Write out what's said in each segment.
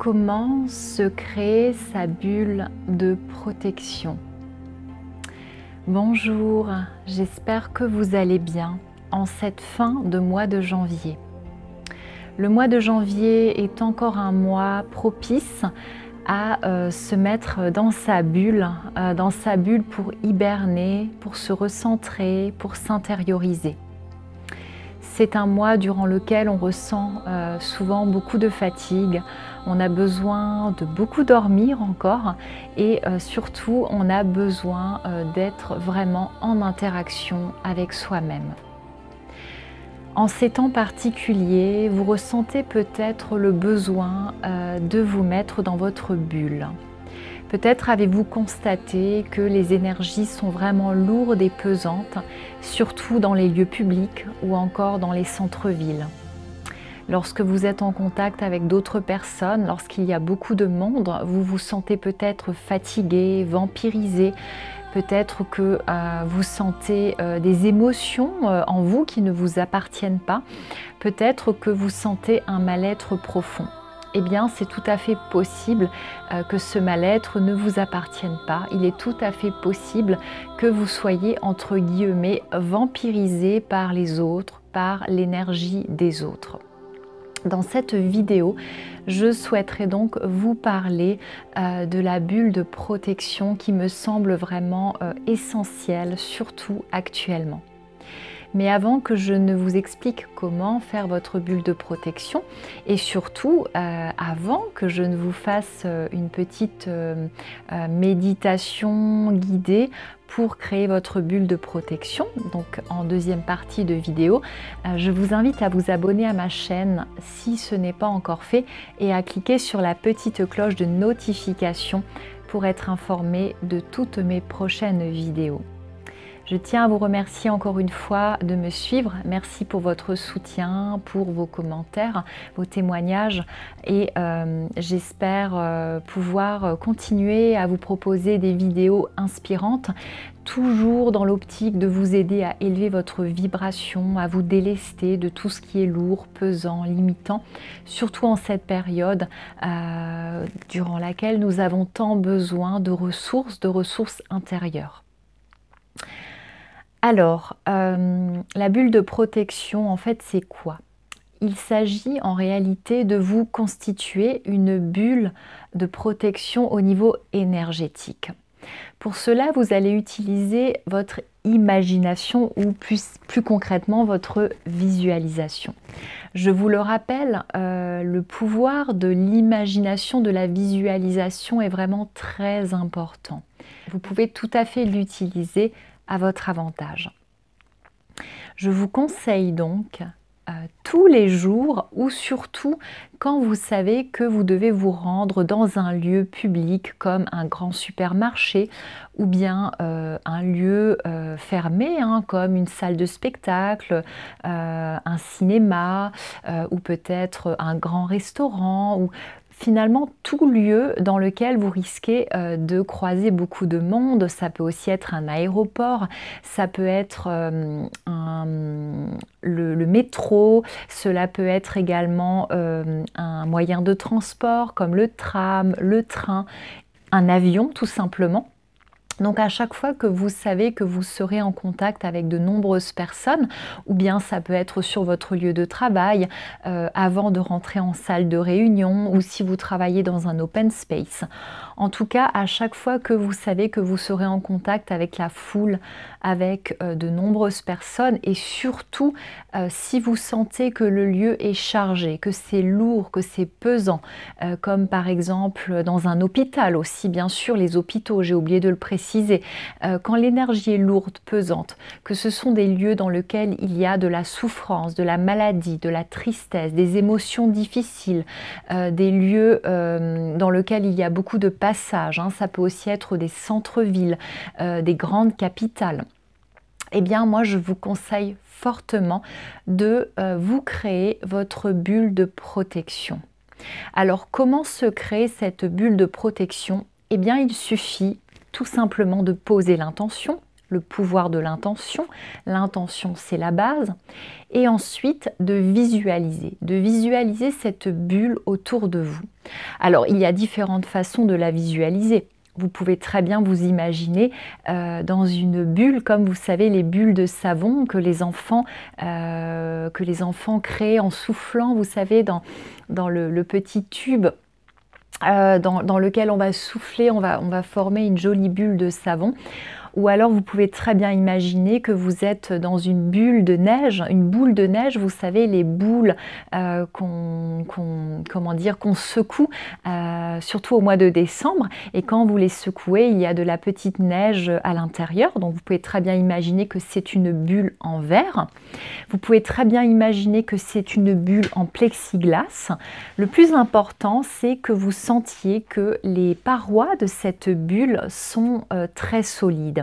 Comment se créer sa bulle de protection? Bonjour, j'espère que vous allez bien en cette fin de mois de janvier. Le mois de janvier est encore un mois propice à se mettre dans sa bulle pour hiberner, pour se recentrer, pour s'intérioriser. C'est un mois durant lequel on ressent souvent beaucoup de fatigue, on a besoin de beaucoup dormir encore et surtout on a besoin d'être vraiment en interaction avec soi-même. En ces temps particuliers, vous ressentez peut-être le besoin de vous mettre dans votre bulle. Peut-être avez-vous constaté que les énergies sont vraiment lourdes et pesantes, surtout dans les lieux publics ou encore dans les centres-villes. Lorsque vous êtes en contact avec d'autres personnes, lorsqu'il y a beaucoup de monde, vous vous sentez peut-être fatigué, vampirisé, peut-être que vous sentez des émotions en vous qui ne vous appartiennent pas, peut-être que vous sentez un mal-être profond. Eh bien, c'est tout à fait possible que ce mal-être ne vous appartienne pas. Il est tout à fait possible que vous soyez, entre guillemets, vampirisé par les autres, par l'énergie des autres. Dans cette vidéo, je souhaiterais donc vous parler de la bulle de protection qui me semble vraiment essentielle, surtout actuellement. Mais avant que je ne vous explique comment faire votre bulle de protection et surtout avant que je ne vous fasse une petite méditation guidée pour créer votre bulle de protection, donc en deuxième partie de vidéo, je vous invite à vous abonner à ma chaîne si ce n'est pas encore fait et à cliquer sur la petite cloche de notification pour être informé de toutes mes prochaines vidéos. Je tiens à vous remercier encore une fois de me suivre. Merci pour votre soutien, pour vos commentaires, vos témoignages et j'espère pouvoir continuer à vous proposer des vidéos inspirantes, toujours dans l'optique de vous aider à élever votre vibration, à vous délester de tout ce qui est lourd, pesant, limitant, surtout en cette période durant laquelle nous avons tant besoin de ressources intérieures. Alors, la bulle de protection, en fait, c'est quoi? Il s'agit en réalité de vous constituer une bulle de protection au niveau énergétique. Pour cela, vous allez utiliser votre imagination ou plus concrètement votre visualisation. Je vous le rappelle, le pouvoir de l'imagination, de la visualisation est vraiment très important. Vous pouvez tout à fait l'utiliser à votre avantage. Je vous conseille donc tous les jours ou surtout quand vous savez que vous devez vous rendre dans un lieu public comme un grand supermarché ou bien un lieu fermé comme une salle de spectacle, un cinéma ou peut-être un grand restaurant ou finalement tout lieu dans lequel vous risquez de croiser beaucoup de monde. Ça peut aussi être un aéroport, ça peut être le métro, cela peut être également un moyen de transport comme le tram, le train, un avion tout simplement. Donc à chaque fois que vous savez que vous serez en contact avec de nombreuses personnes, ou bien ça peut être sur votre lieu de travail, avant de rentrer en salle de réunion, ou si vous travaillez dans un open space. En tout cas, à chaque fois que vous savez que vous serez en contact avec la foule, avec de nombreuses personnes, et surtout si vous sentez que le lieu est chargé, que c'est lourd, que c'est pesant, comme par exemple dans un hôpital aussi, bien sûr, les hôpitaux, j'ai oublié de le préciser, quand l'énergie est lourde, pesante, que ce sont des lieux dans lesquels il y a de la souffrance, de la maladie, de la tristesse, des émotions difficiles, des lieux dans lesquels il y a beaucoup de passages, ça peut aussi être des centres-villes, des grandes capitales. Eh bien, moi, je vous conseille fortement de vous créer votre bulle de protection. Alors, comment se créer cette bulle de protection? Eh bien, il suffit tout simplement de poser l'intention, le pouvoir de l'intention. L'intention, c'est la base. Et ensuite, de visualiser cette bulle autour de vous. Alors, il y a différentes façons de la visualiser. Vous pouvez très bien vous imaginer dans une bulle, comme vous savez les bulles de savon que les enfants créent en soufflant, vous savez, dans le petit tube dans lequel on va souffler, on va former une jolie bulle de savon. Ou alors vous pouvez très bien imaginer que vous êtes dans une bulle de neige, une boule de neige, vous savez les boules qu'on secoue, surtout au mois de décembre, et quand vous les secouez, il y a de la petite neige à l'intérieur, donc vous pouvez très bien imaginer que c'est une bulle en verre. Vous pouvez très bien imaginer que c'est une bulle en plexiglas. Le plus important, c'est que vous sentiez que les parois de cette bulle sont très solides.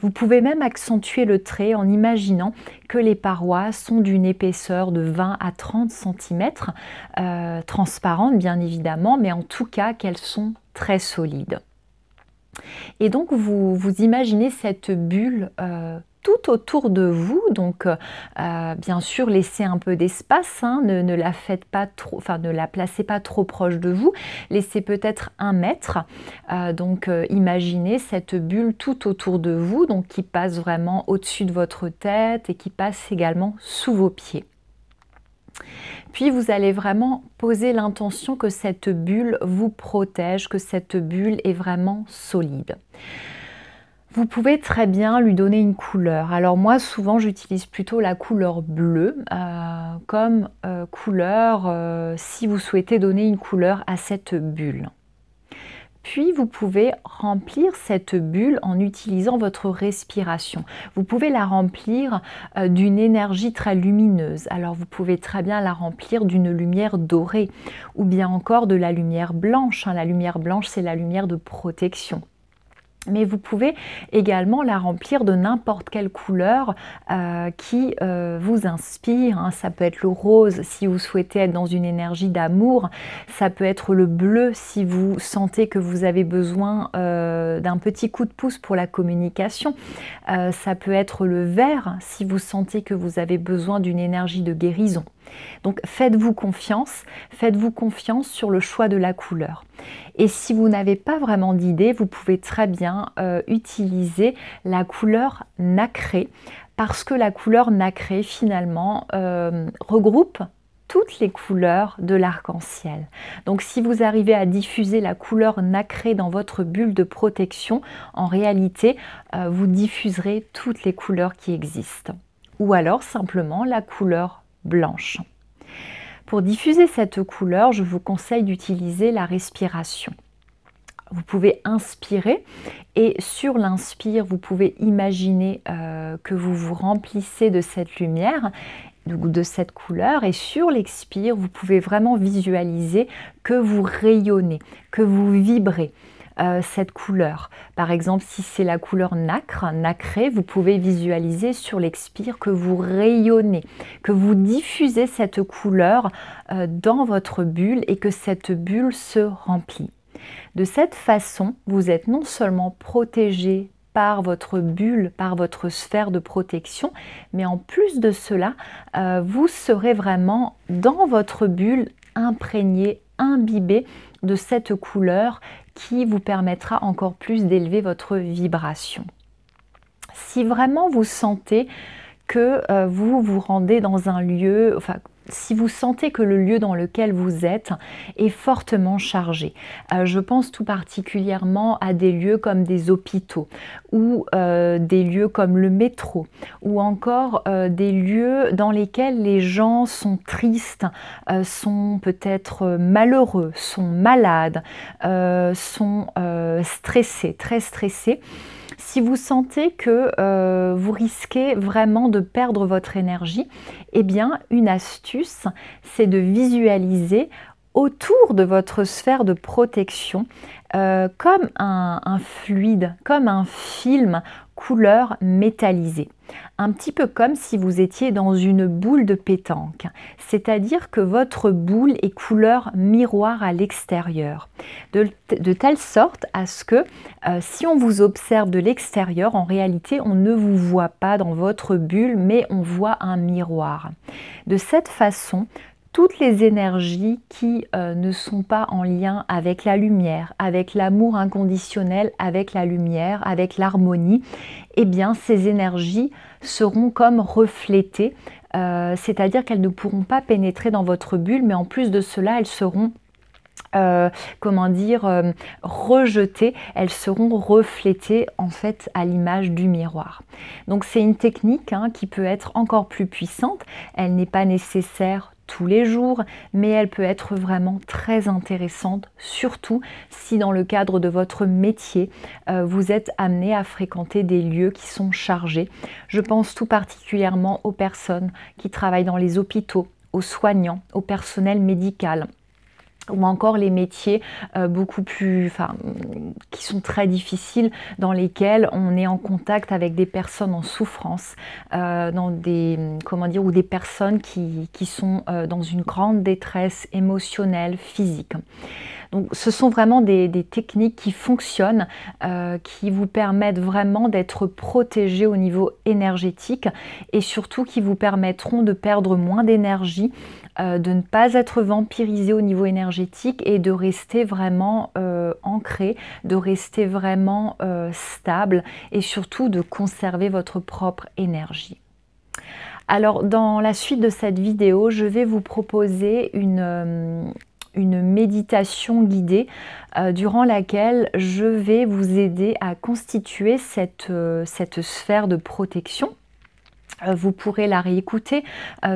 Vous pouvez même accentuer le trait en imaginant que les parois sont d'une épaisseur de 20 à 30 cm, transparentes bien évidemment, mais en tout cas qu'elles sont très solides. Et donc vous imaginez cette bulle tout autour de vous, donc bien sûr laissez un peu d'espace, hein, ne la faites pas trop, enfin ne la placez pas trop proche de vous, laissez peut-être 1 mètre, donc imaginez cette bulle tout autour de vous, donc qui passe vraiment au-dessus de votre tête et qui passe également sous vos pieds. Puis vous allez vraiment poser l'intention que cette bulle vous protège, que cette bulle est vraiment solide. Vous pouvez très bien lui donner une couleur. Alors moi, souvent, j'utilise plutôt la couleur bleue comme couleur si vous souhaitez donner une couleur à cette bulle. Puis vous pouvez remplir cette bulle en utilisant votre respiration. Vous pouvez la remplir d'une énergie très lumineuse. Alors vous pouvez très bien la remplir d'une lumière dorée ou bien encore de la lumière blanche. La lumière blanche, c'est la lumière de protection. Mais vous pouvez également la remplir de n'importe quelle couleur qui vous inspire. Ça peut être le rose si vous souhaitez être dans une énergie d'amour. Ça peut être le bleu si vous sentez que vous avez besoin d'un petit coup de pouce pour la communication. Ça peut être le vert si vous sentez que vous avez besoin d'une énergie de guérison. Donc faites-vous confiance sur le choix de la couleur. Et si vous n'avez pas vraiment d'idée, vous pouvez très bien utiliser la couleur nacrée, parce que la couleur nacrée finalement regroupe toutes les couleurs de l'arc-en-ciel. Donc si vous arrivez à diffuser la couleur nacrée dans votre bulle de protection, en réalité vous diffuserez toutes les couleurs qui existent. Ou alors simplement la couleur blanche. Pour diffuser cette couleur, je vous conseille d'utiliser la respiration. Vous pouvez inspirer et sur l'inspire, vous pouvez imaginer que vous vous remplissez de cette lumière, de cette couleur, et sur l'expire, vous pouvez vraiment visualiser que vous rayonnez, que vous vibrez. Cette couleur. Par exemple, si c'est la couleur nacre, nacrée, vous pouvez visualiser sur l'expire que vous rayonnez, que vous diffusez cette couleur dans votre bulle et que cette bulle se remplit. De cette façon, vous êtes non seulement protégé par votre bulle, par votre sphère de protection, mais en plus de cela, vous serez vraiment dans votre bulle imprégné, imbibé de cette couleur qui vous permettra encore plus d'élever votre vibration. Si vraiment vous sentez que vous vous rendez dans un lieu, enfin, si vous sentez que le lieu dans lequel vous êtes est fortement chargé, je pense tout particulièrement à des lieux comme des hôpitaux ou des lieux comme le métro ou encore des lieux dans lesquels les gens sont tristes, sont peut-être malheureux, sont malades, sont stressés, très stressés. Si vous sentez que vous risquez vraiment de perdre votre énergie, eh bien une astuce, c'est de visualiser autour de votre sphère de protection comme un fluide, comme un film couleur métallisée. Un petit peu comme si vous étiez dans une boule de pétanque, c'est-à-dire que votre boule est couleur miroir à l'extérieur, de telle sorte à ce que si on vous observe de l'extérieur, en réalité on ne vous voit pas dans votre bulle, mais on voit un miroir. De cette façon, toutes les énergies qui ne sont pas en lien avec la lumière, avec l'amour inconditionnel, avec la lumière, avec l'harmonie, eh bien ces énergies seront comme reflétées, c'est-à-dire qu'elles ne pourront pas pénétrer dans votre bulle, mais en plus de cela, elles seront rejetées, elles seront reflétées en fait à l'image du miroir. Donc c'est une technique qui peut être encore plus puissante, elle n'est pas nécessaire tous les jours, mais elle peut être vraiment très intéressante, surtout si dans le cadre de votre métier, vous êtes amené à fréquenter des lieux qui sont chargés. Je pense tout particulièrement aux personnes qui travaillent dans les hôpitaux, aux soignants, au personnel médical, ou encore les métiers qui sont très difficiles, dans lesquels on est en contact avec des personnes en souffrance, ou des personnes qui sont dans une grande détresse émotionnelle, physique. Donc ce sont vraiment des techniques qui fonctionnent, qui vous permettent vraiment d'être protégé au niveau énergétique et surtout qui vous permettront de perdre moins d'énergie, de ne pas être vampirisé au niveau énergétique et de rester vraiment ancré, de rester vraiment stable et surtout de conserver votre propre énergie. Alors dans la suite de cette vidéo, je vais vous proposer une méditation guidée durant laquelle je vais vous aider à constituer cette sphère de protection. Vous pourrez la réécouter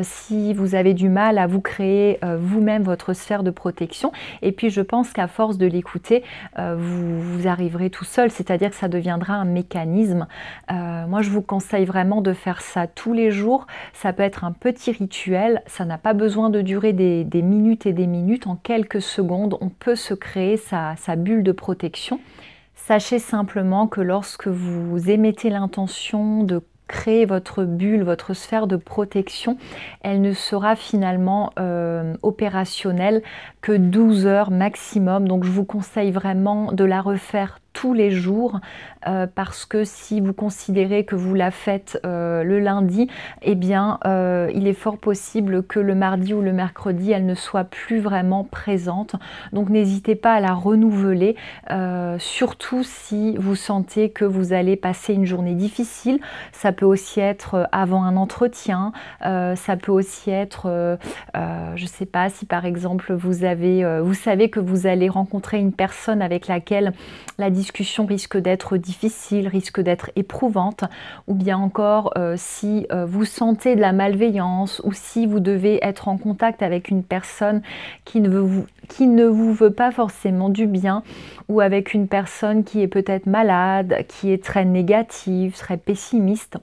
si vous avez du mal à vous créer vous-même votre sphère de protection. Et puis je pense qu'à force de l'écouter, vous arriverez tout seul, c'est-à-dire que ça deviendra un mécanisme. Moi je vous conseille vraiment de faire ça tous les jours. Ça peut être un petit rituel, ça n'a pas besoin de durer des minutes et des minutes. En quelques secondes, on peut se créer sa bulle de protection. Sachez simplement que lorsque vous émettez l'intention de créer votre bulle, votre sphère de protection, elle ne sera finalement opérationnelle que 12 heures maximum. Donc je vous conseille vraiment de la refaire tous les jours parce que si vous considérez que vous la faites le lundi, eh bien il est fort possible que le mardi ou le mercredi elle ne soit plus vraiment présente. Donc n'hésitez pas à la renouveler, surtout si vous sentez que vous allez passer une journée difficile. Ça peut aussi être avant un entretien, ça peut aussi être je ne sais pas, si par exemple vous savez que vous allez rencontrer une personne avec laquelle la discussion risque d'être difficile, risque d'être éprouvante, ou bien encore si vous sentez de la malveillance ou si vous devez être en contact avec une personne qui ne vous veut pas forcément du bien, ou avec une personne qui est peut-être malade, qui est très négative, très pessimiste.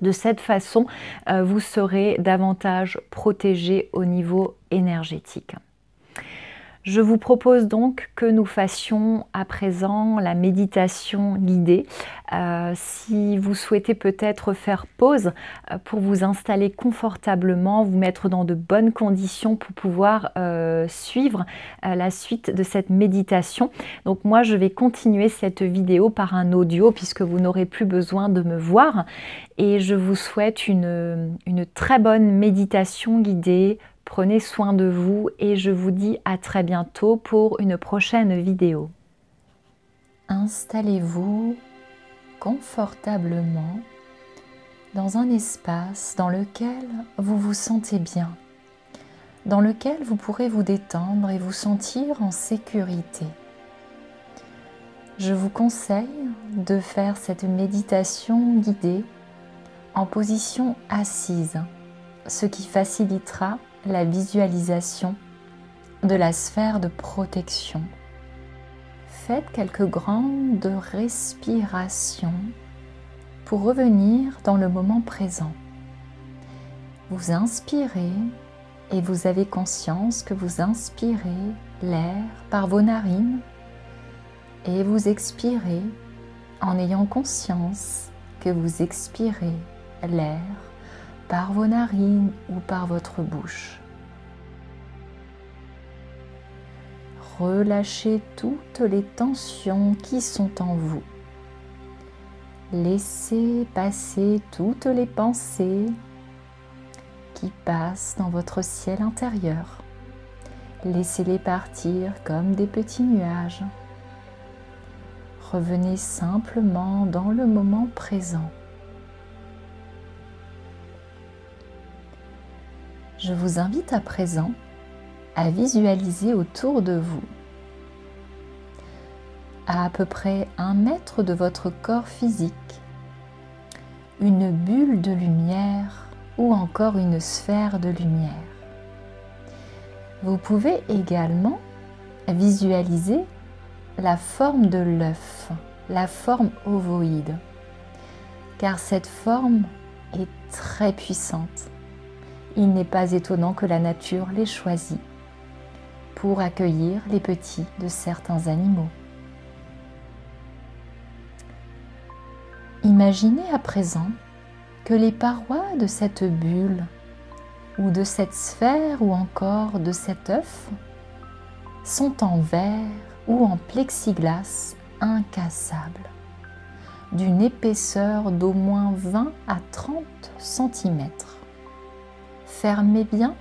De cette façon, vous serez davantage protégé au niveau énergétique. Je vous propose donc que nous fassions à présent la méditation guidée. Si vous souhaitez peut-être faire pause pour vous installer confortablement, vous mettre dans de bonnes conditions pour pouvoir suivre la suite de cette méditation. Donc moi je vais continuer cette vidéo par un audio puisque vous n'aurez plus besoin de me voir. Et je vous souhaite une très bonne méditation guidée. Prenez soin de vous et je vous dis à très bientôt pour une prochaine vidéo. Installez-vous confortablement dans un espace dans lequel vous vous sentez bien, dans lequel vous pourrez vous détendre et vous sentir en sécurité. Je vous conseille de faire cette méditation guidée en position assise, ce qui facilitera la visualisation de la sphère de protection. Faites quelques grandes respirations pour revenir dans le moment présent. Vous inspirez Et vous avez conscience que vous inspirez l'air par vos narines et vous expirez en ayant conscience que vous expirez l'air par vos narines ou par votre bouche. Relâchez toutes les tensions qui sont en vous. Laissez passer toutes les pensées qui passent dans votre ciel intérieur. Laissez-les partir comme des petits nuages. Revenez simplement dans le moment présent. Je vous invite à présent à visualiser autour de vous, à peu près 1 mètre de votre corps physique, une bulle de lumière ou encore une sphère de lumière. Vous pouvez également visualiser la forme de l'œuf, la forme ovoïde, car cette forme est très puissante. Il n'est pas étonnant que la nature l'ait choisie pour accueillir les petits de certains animaux. Imaginez à présent que les parois de cette bulle ou de cette sphère ou encore de cet œuf sont en verre ou en plexiglas incassable, d'une épaisseur d'au moins 20 à 30 cm. Fermez bien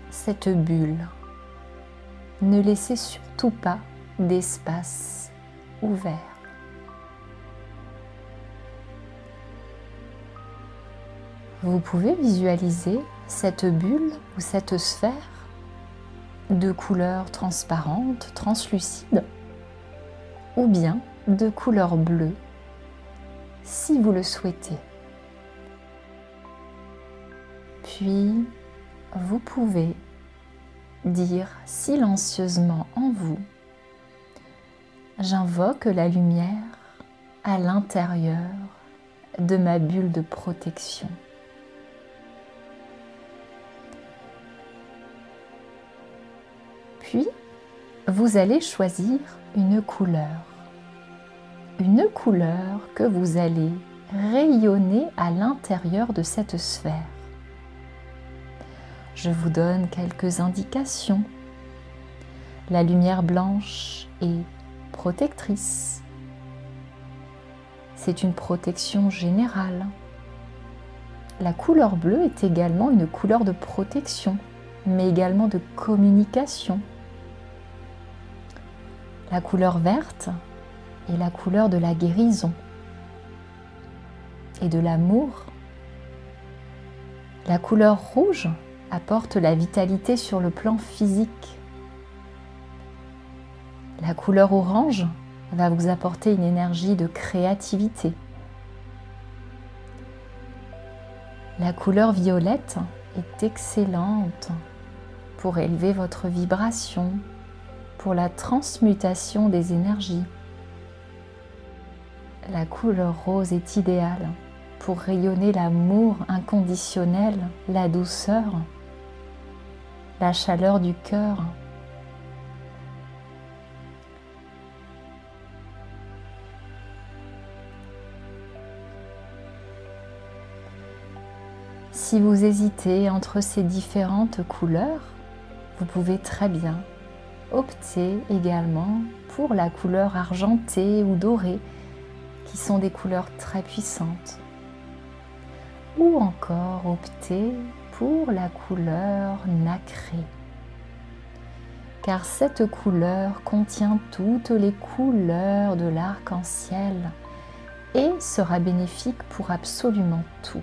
cette bulle. Ne laissez surtout pas d'espace ouvert. Vous pouvez visualiser cette bulle ou cette sphère de couleur transparente, translucide, ou bien de couleur bleue, si vous le souhaitez. Puis, vous pouvez dire silencieusement en vous: j'invoque la lumière à l'intérieur de ma bulle de protection. Puis, vous allez choisir une couleur que vous allez rayonner à l'intérieur de cette sphère. Je vous donne quelques indications. La lumière blanche est protectrice. C'est une protection générale. La couleur bleue est également une couleur de protection, mais également de communication. La couleur verte est la couleur de la guérison et de l'amour. La couleur rouge apporte la vitalité sur le plan physique. La couleur orange va vous apporter une énergie de créativité. La couleur violette est excellente pour élever votre vibration, pour la transmutation des énergies. La couleur rose est idéale pour rayonner l'amour inconditionnel, la douceur, la chaleur du cœur. Si vous hésitez entre ces différentes couleurs, vous pouvez très bien opter également pour la couleur argentée ou dorée, qui sont des couleurs très puissantes. Ou encore opter pour la couleur nacrée, car cette couleur contient toutes les couleurs de l'arc-en-ciel et sera bénéfique pour absolument tout.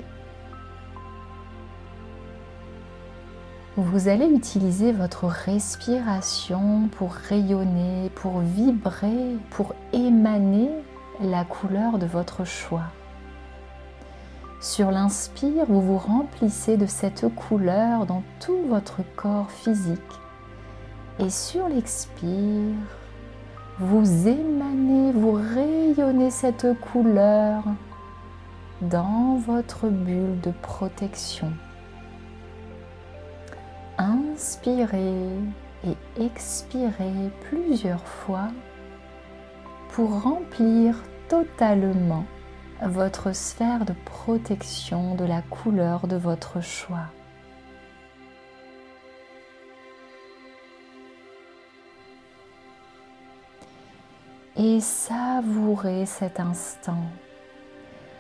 Vous allez utiliser votre respiration pour rayonner, pour vibrer, pour émaner la couleur de votre choix. Sur l'inspire, vous vous remplissez de cette couleur dans tout votre corps physique. Et sur l'expire, vous émanez, vous rayonnez cette couleur dans votre bulle de protection. inspirez et expirez plusieurs fois pour remplir totalement votre sphère de protection de la couleur de votre choix. Et savourez cet instant.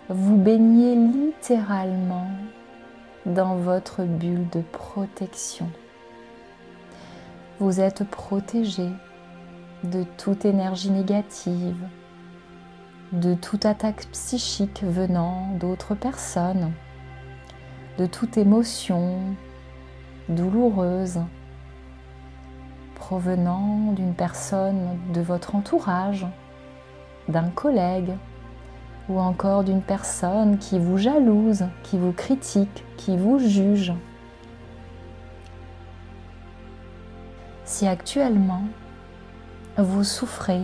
Vous baignez littéralement dans votre bulle de protection. Vous êtes protégé de toute énergie négative, de toute attaque psychique venant d'autres personnes, de toute émotion douloureuse provenant d'une personne de votre entourage, d'un collègue ou encore d'une personne qui vous jalouse, qui vous critique, qui vous juge. Si actuellement vous souffrez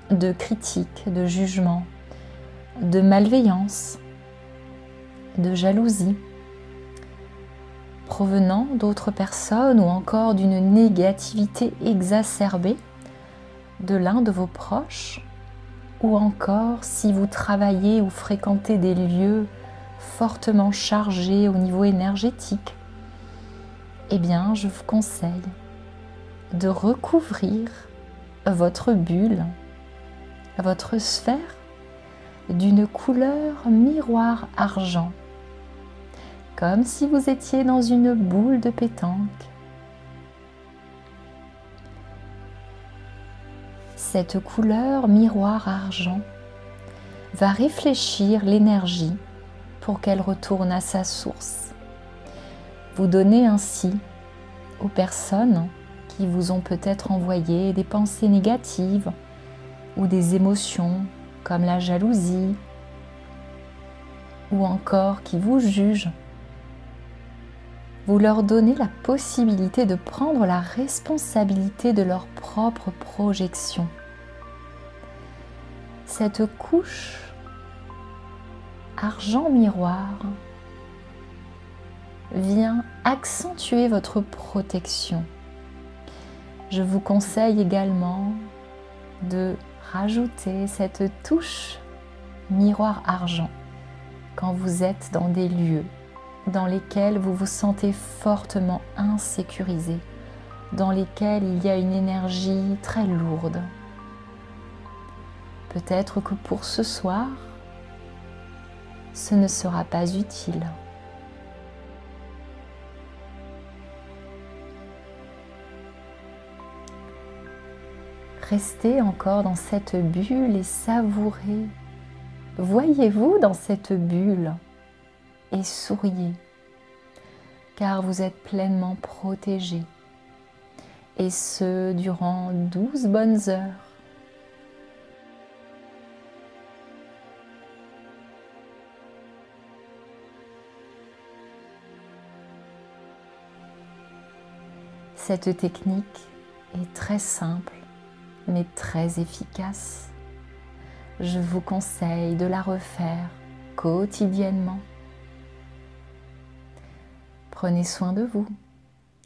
de critiques, de jugements, de malveillance, de jalousie, provenant d'autres personnes ou encore d'une négativité exacerbée de l'un de vos proches, ou encore si vous travaillez ou fréquentez des lieux fortement chargés au niveau énergétique, eh bien je vous conseille de recouvrir votre bulle, votre sphère d'une couleur miroir argent, comme si vous étiez dans une boule de pétanque. Cette couleur miroir argent va réfléchir l'énergie pour qu'elle retourne à sa source. Vous donnez ainsi aux personnes qui vous ont peut-être envoyé des pensées négatives ou des émotions comme la jalousie ou encore qui vous jugent, vous leur donnez la possibilité de prendre la responsabilité de leur propre projection. Cette couche argent miroir vient accentuer votre protection. Je vous conseille également de rajouter cette touche miroir argent quand vous êtes dans des lieux dans lesquels vous vous sentez fortement insécurisé, dans lesquels il y a une énergie très lourde. Peut-être que pour ce soir, ce ne sera pas utile. Restez encore dans cette bulle et savourez. Voyez-vous dans cette bulle et souriez, car vous êtes pleinement protégé, et ce durant 12 bonnes heures. Cette technique est très simple, mais très efficace. Je vous conseille de la refaire quotidiennement. Prenez soin de vous.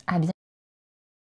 À bientôt.